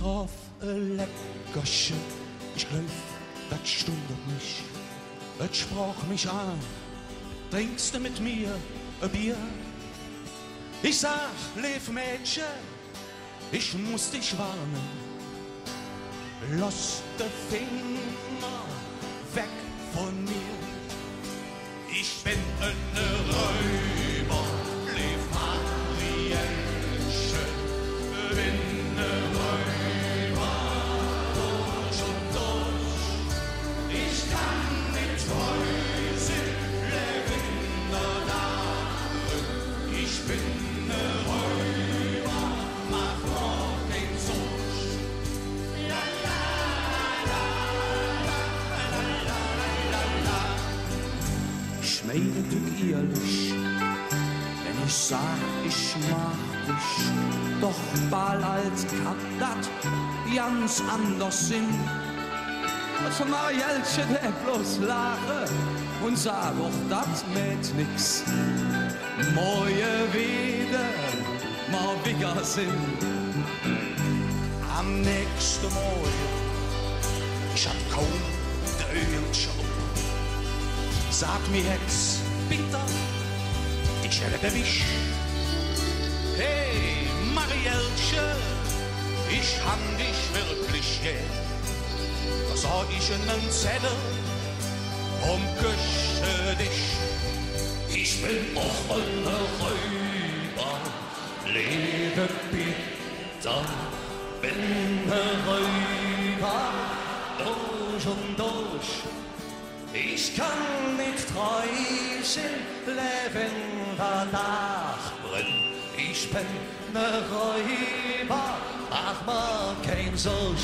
drauf ein Leckerchen. Ich glaub, das stundert mich. Es sprach mich an. Trinkst du mit mir ein Bier? Ich sag, lief Mädchen, ich muss dich warnen. Lass de Finger weg von mir. Ich bin ein Räuber, lief Marielchen, bin ein Räuber durch und durch. Ich kann nicht Häuschen leben oder ich bin ein Räuber, mach noch den Susch. La la la la la la la la. Ich meine dich ehrlich, wenn ich sag, ich mag dich, doch bald als kann dat ganz anders sind. Also Marielchen, der bloß lache und sag auch, dat mit nix. Moje wieder, mal wieder sind. Am nächsten Morgen, ich hab kaum der schon. Sag mir jetzt, bitte, ich rette mich. Hey, Marielchen, ich han dich wirklich gern. Da sag ich einen Zettel und küsse dich. Ich bin auch ein Räuber, lebe bitter, bin ein Räuber, durch und durch. Ich kann nicht Häuschen leben, danach brenn. Ich bin ne Räuber, ach man kein Sorg.